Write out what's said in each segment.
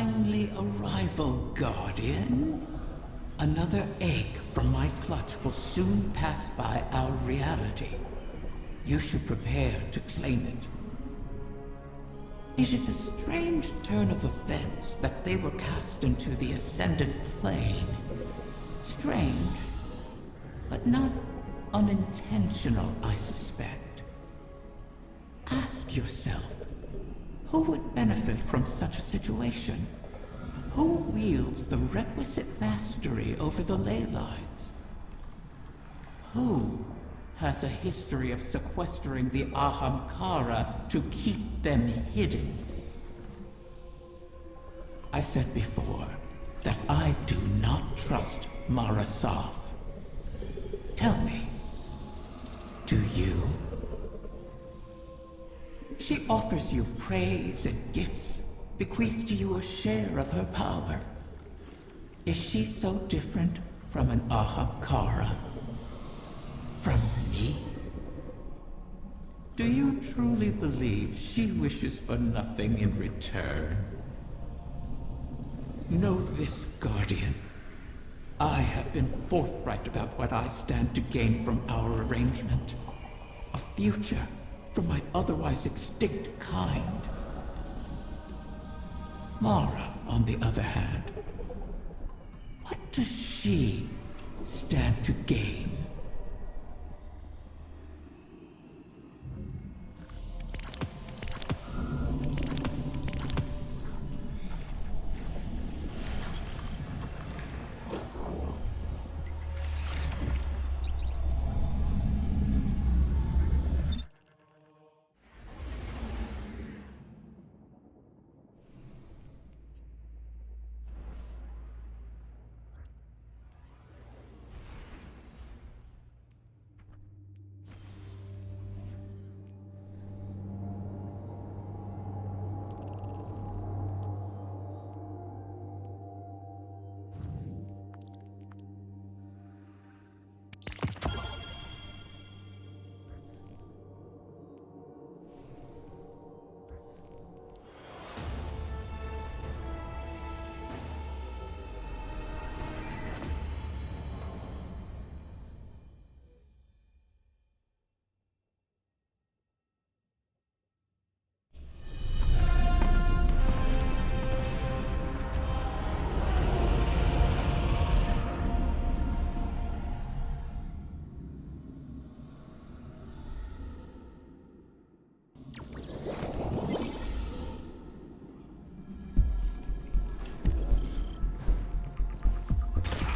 timely arrival, Guardian. Another egg from my clutch will soon pass by our reality. You should prepare to claim it. It is a strange turn of events that they were cast into the Ascendant Plane. Strange, but not unintentional, I suspect. Ask yourself, who would benefit from such a situation? Who wields the requisite mastery over the ley lines? Who has a history of sequestering the Ahamkara to keep them hidden? I said before that I do not trust Mara Saf. Tell me, do you? She offers you praise and gifts, bequeaths to you a share of her power. Is she so different from an Ahamkara? From me? Do you truly believe she wishes for nothing in return? Know this, Guardian. I have been forthright about what I stand to gain from our arrangement. A future for my otherwise extinct kind. Mara, on the other hand, what does she stand to gain?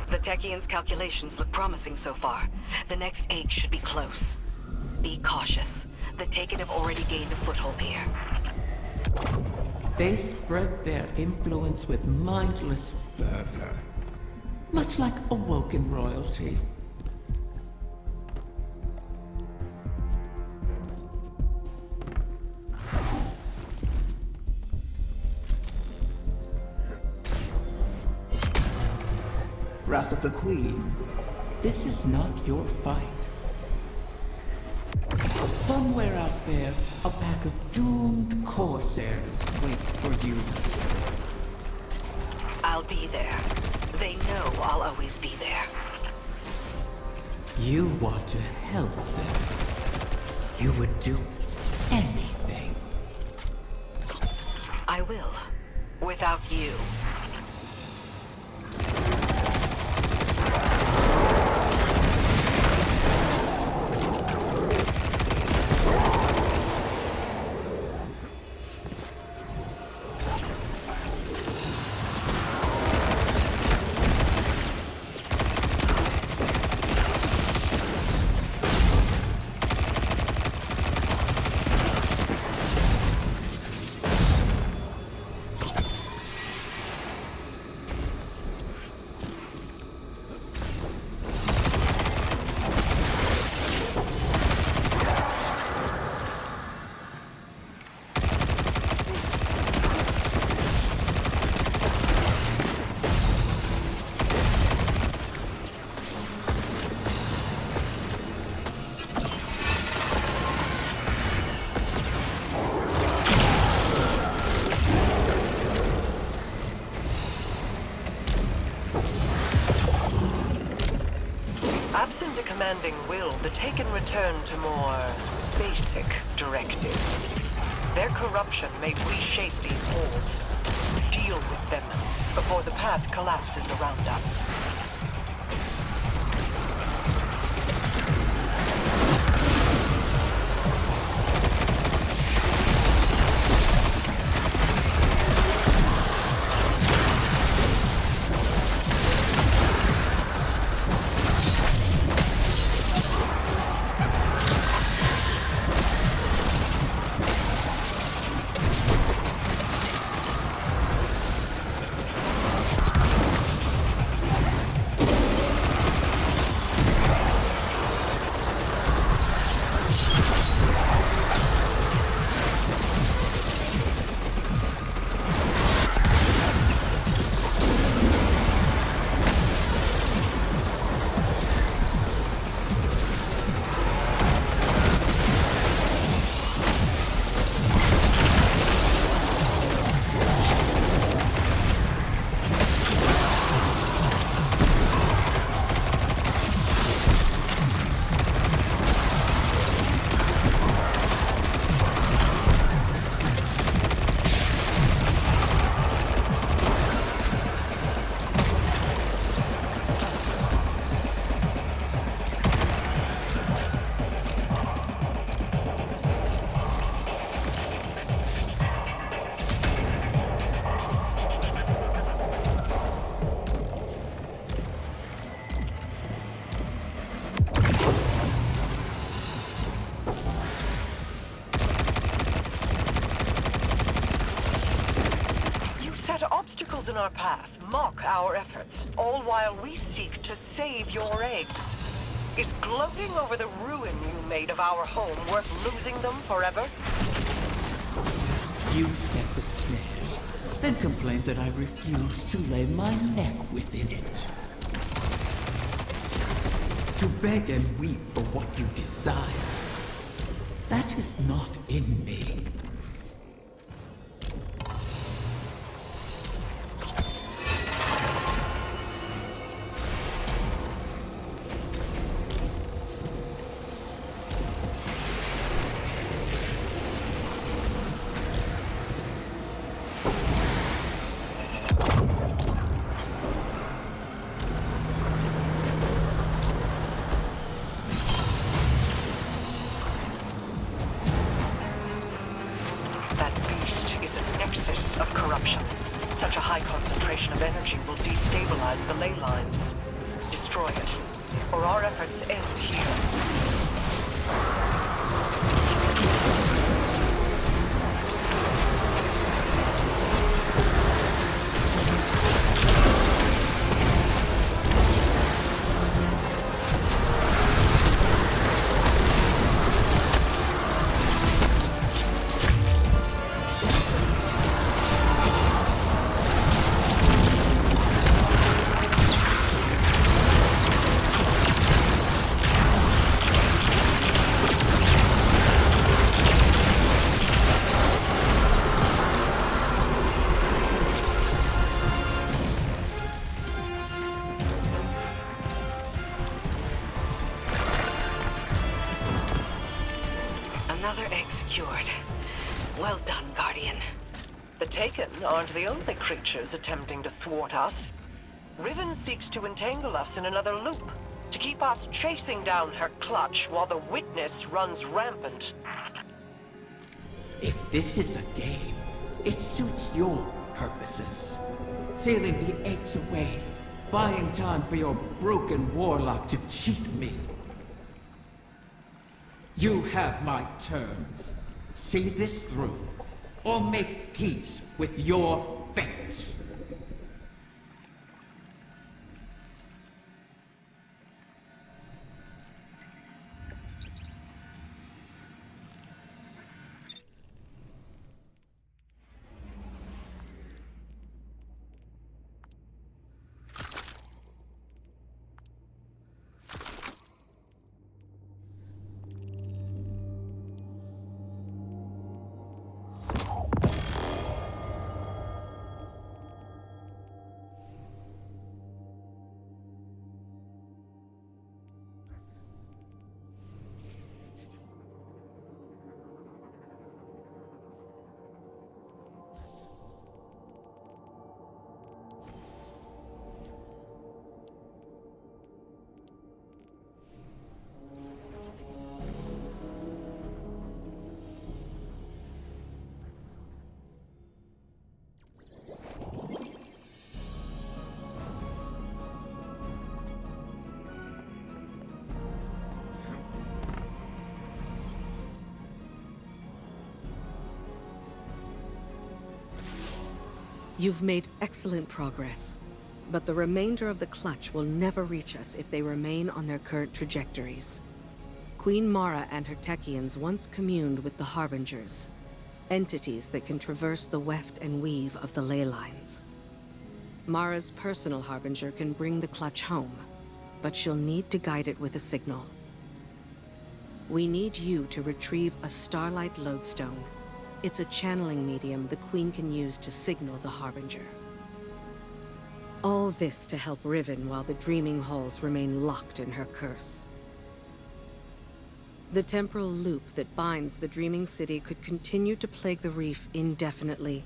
The Techian's calculations look promising so far. The next egg should be close. Be cautious. The Taken have already gained a foothold here. They spread their influence with mindless fervor, much like awoken royalty. Wrath of the Queen, this is not your fight. Somewhere out there, a pack of doomed corsairs waits for you. I'll be there. They know I'll always be there. You want to help them. You would do anything. I will. Without you. commanding will, the Taken return to more basic directives. Their corruption may reshape these halls. Deal with them before the path collapses around us. Obstacles in our path mock our efforts, all while we seek to save your eggs. Is gloating over the ruin you made of our home worth losing them forever? You set the snares, then complained that I refused to lay my neck within it. To beg and weep for what you desire. That is not in me. Such a high concentration of energy will destabilize the ley lines. Destroy it, or our efforts end here. Another egg secured. Well done, Guardian. The Taken aren't the only creatures attempting to thwart us. Riven seeks to entangle us in another loop, to keep us chasing down her clutch while the Witness runs rampant. If this is a game, it suits your purposes. Sealing the eggs away, buying time for your broken warlock to cheat me. You have my terms. See this through, or make peace with your fate. You've made excellent progress, but the remainder of the clutch will never reach us if they remain on their current trajectories. Queen Mara and her Techians once communed with the Harbingers, entities that can traverse the weft and weave of the ley lines. Mara's personal Harbinger can bring the clutch home, but she'll need to guide it with a signal. We need you to retrieve a Starlight lodestone. It's a channeling medium the Queen can use to signal the Harbinger. All this to help Riven while the Dreaming Halls remain locked in her curse. The temporal loop that binds the Dreaming City could continue to plague the reef indefinitely.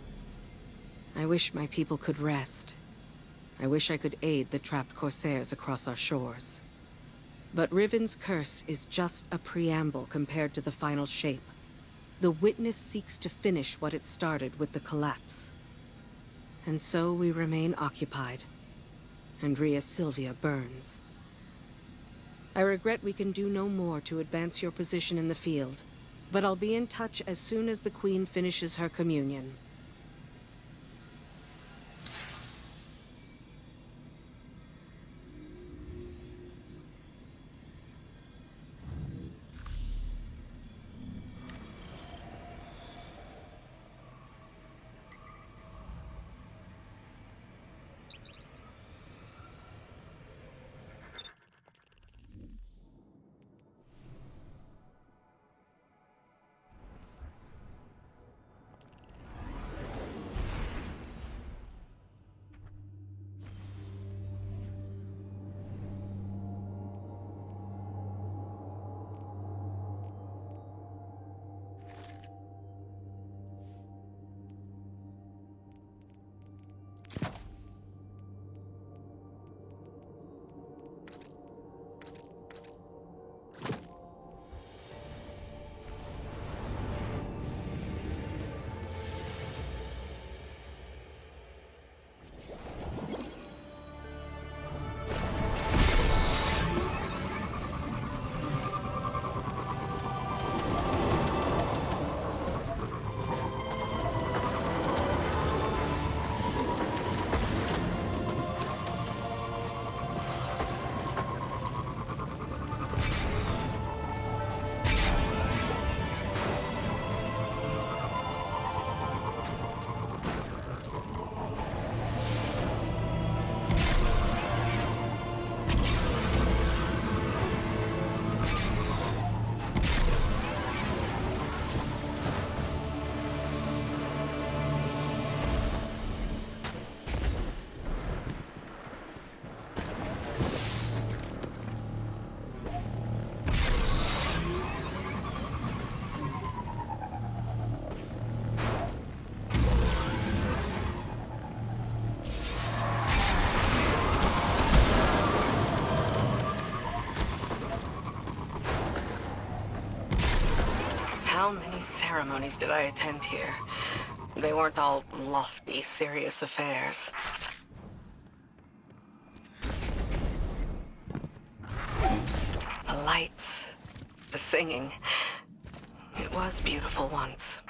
I wish my people could rest. I wish I could aid the trapped Corsairs across our shores. But Riven's curse is just a preamble compared to the final shape. The Witness seeks to finish what it started with the collapse. And so we remain occupied. And Rhea Sylvia burns. I regret we can do no more to advance your position in the field, but I'll be in touch as soon as the Queen finishes her communion. How many ceremonies did I attend here? They weren't all lofty, serious affairs. The lights, the singing. It was beautiful once.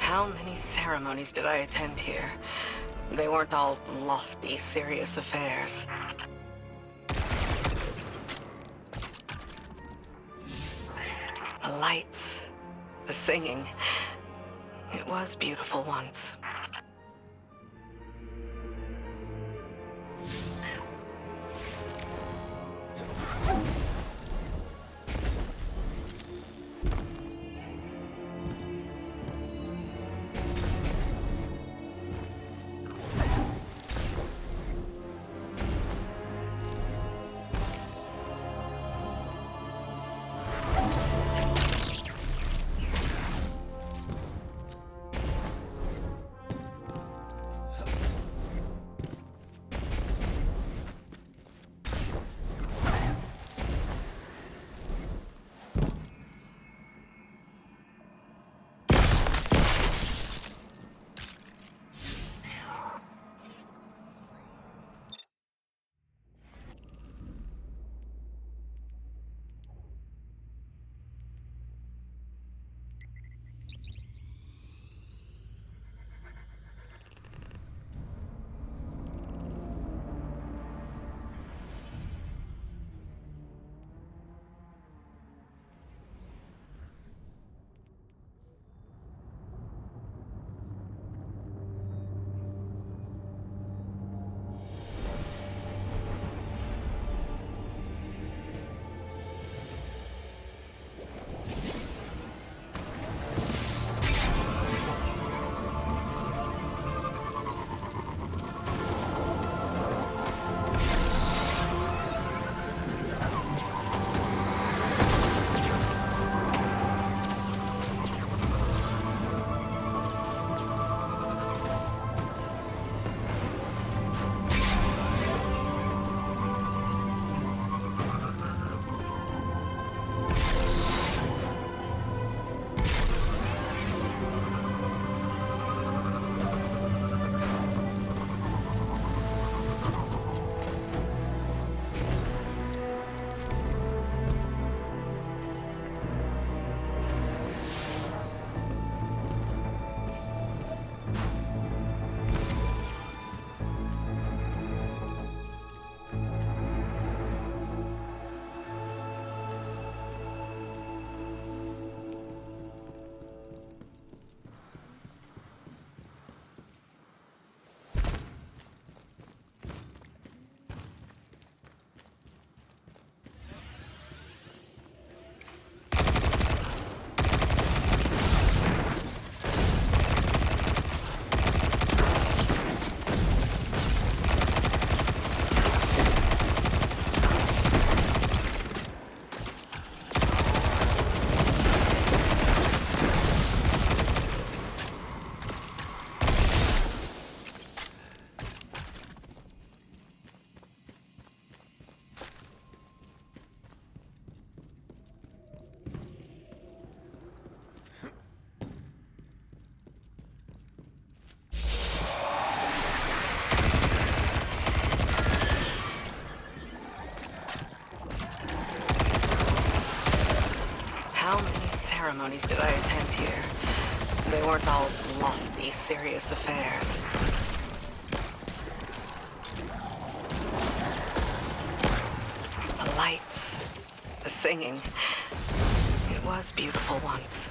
How many ceremonies did I attend here? They weren't all lofty, serious affairs. The lights, the singing. It was beautiful once. Ceremonies did I attend here? They weren't all lofty, serious affairs. The lights, the singing. It was beautiful once.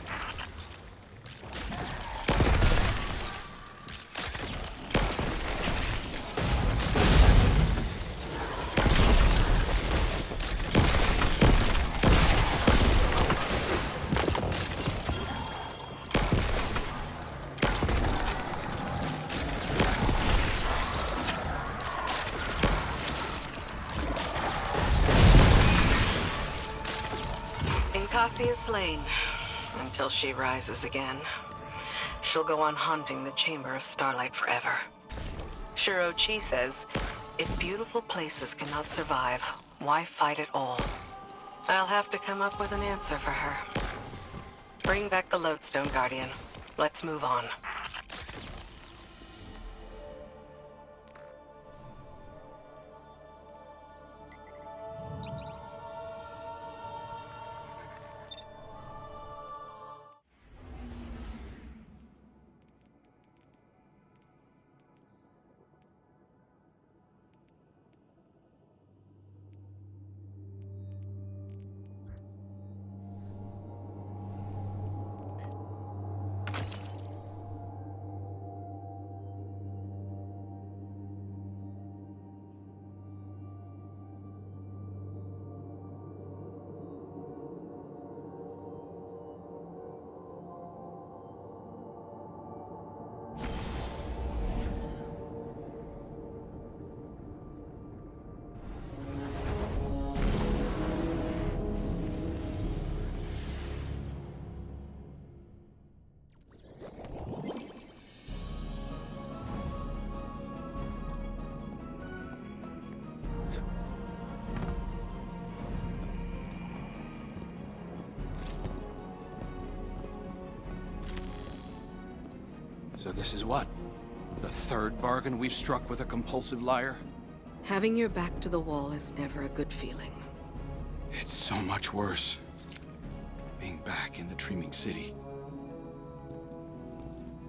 Cassie is slain, until she rises again. She'll go on haunting the Chamber of Starlight forever. Shiro-chi says, if beautiful places cannot survive, why fight at all? I'll have to come up with an answer for her. Bring back the Lodestone Guardian. Let's move on. So this is what? The third bargain we've struck with a compulsive liar? Having your back to the wall is never a good feeling. It's so much worse. Being back in the Dreaming City.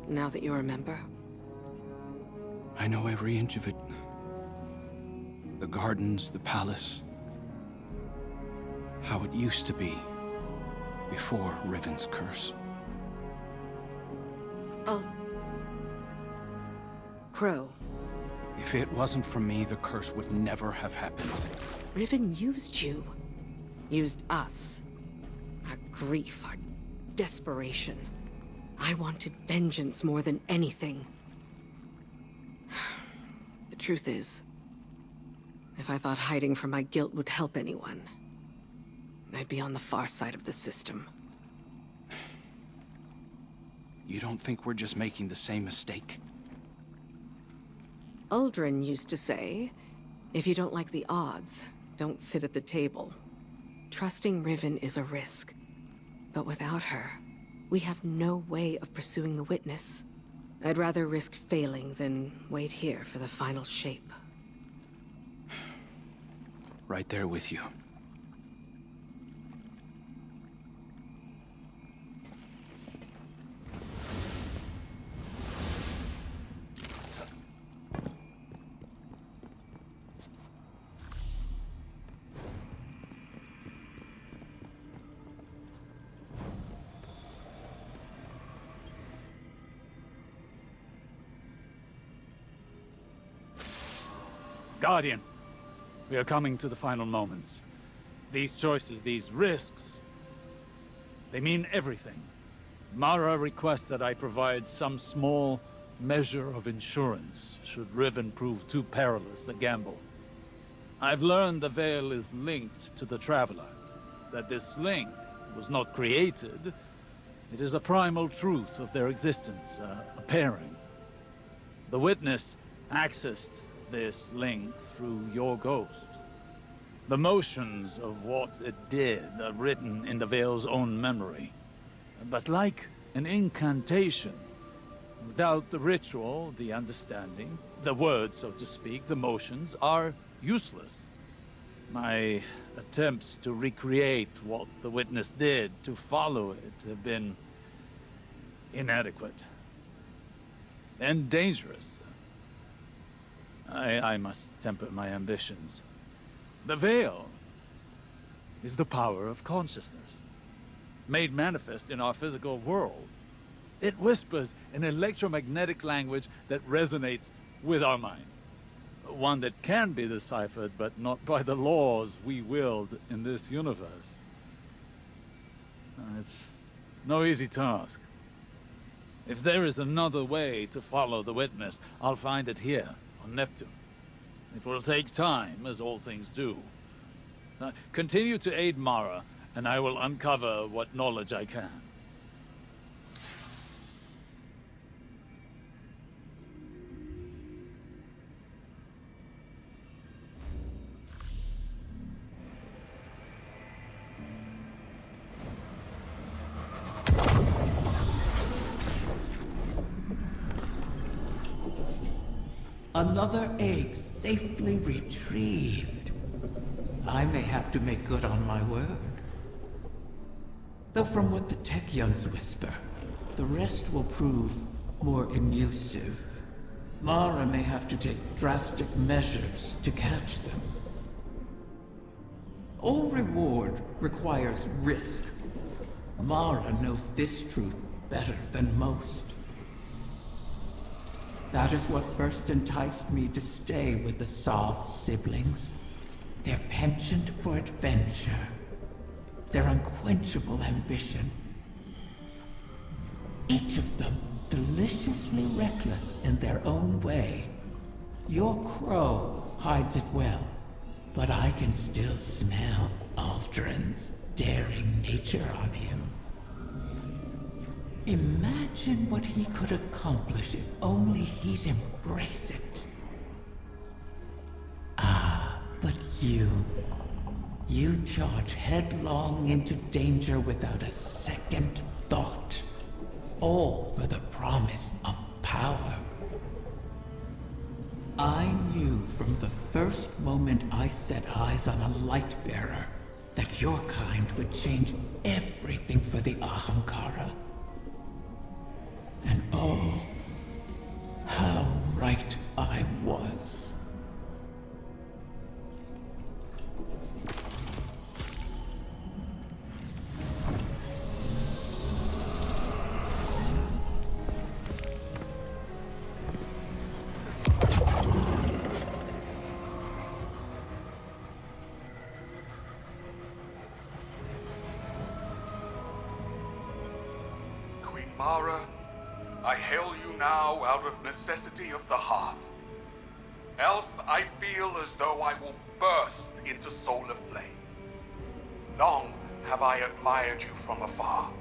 Now that you remember? I know every inch of it. The gardens, the palace. How it used to be. Before Riven's curse. Oh. Crow. If it wasn't for me, the curse would never have happened. Riven used you. Used us. Our grief, our desperation. I wanted vengeance more than anything. The truth is, if I thought hiding from my guilt would help anyone, I'd be on the far side of the system. You don't think we're just making the same mistake? Uldren used to say, if you don't like the odds, don't sit at the table. Trusting Riven is a risk. But without her, we have no way of pursuing the witness. I'd rather risk failing than wait here for the final shape. Right there with you. Guardian, we are coming to the final moments. These choices, these risks, they mean everything. Mara requests that I provide some small measure of insurance should Riven prove too perilous a gamble. I've learned the Veil is linked to the Traveler, that this link was not created. It is a primal truth of their existence, a pairing. The Witness accessed this link through your ghost. The motions of what it did are written in the Veil's own memory. But like an incantation, without the ritual, the understanding, the words, so to speak, the motions are useless. My attempts to recreate what the Witness did, to follow it, have been inadequate. And dangerous. I must temper my ambitions. The Veil is the power of consciousness, made manifest in our physical world. It whispers an electromagnetic language that resonates with our minds. One that can be deciphered, but not by the laws we wield in this universe. It's no easy task. If there is another way to follow the Witness, I'll find it here. Neptune. It will take time, as all things do. Continue to aid Mara, and I will uncover what knowledge I can. Another egg safely retrieved. I may have to make good on my word. Though from what the Techyons whisper, the rest will prove more elusive. Mara may have to take drastic measures to catch them. All reward requires risk. Mara knows this truth better than most. That is what first enticed me to stay with the Sov siblings. Their penchant for adventure. Their unquenchable ambition. Each of them deliciously reckless in their own way. Your crow hides it well, but I can still smell Uldren's daring nature on him. Imagine what he could accomplish if only he'd embrace it. Ah, but you charge headlong into danger without a second thought. All for the promise of I knew from the first moment I set eyes on a light bearer that your kind would change everything for the Ahamkara. And oh, how right I was. Mara, I hail you now out of necessity of the heart. Else I feel as though I will burst into solar flame. Long have I admired you from afar,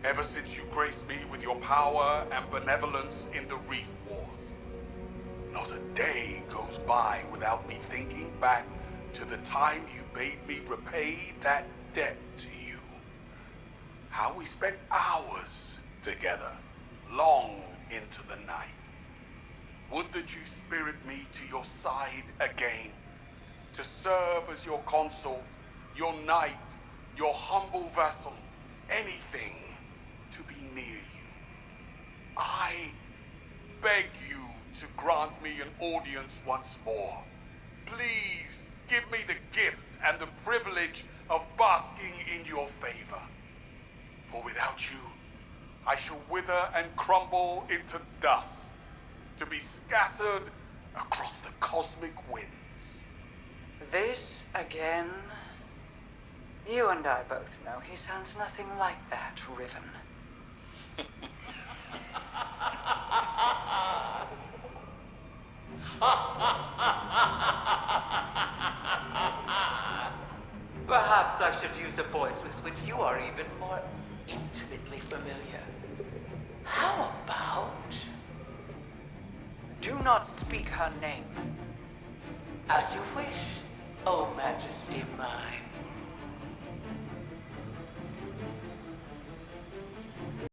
ever since you graced me with your power and benevolence in the Reef Wars. Not a day goes by without me thinking back to the time you bade me repay that debt to you. How we spent hours together, long into the night. Would that you spirit me to your side again, to serve as your consort, your knight, your humble vassal, anything to be near you. I beg you to grant me an audience once more. Please give me the gift and the privilege of basking in your favor. For without you, I shall wither and crumble into dust, to be scattered across the cosmic winds. This again? You and I both know he sounds nothing like that, Riven. Perhaps I should use a voice with which you are even more intimately familiar. How about... Do not speak her name. As you wish, O Majesty mine.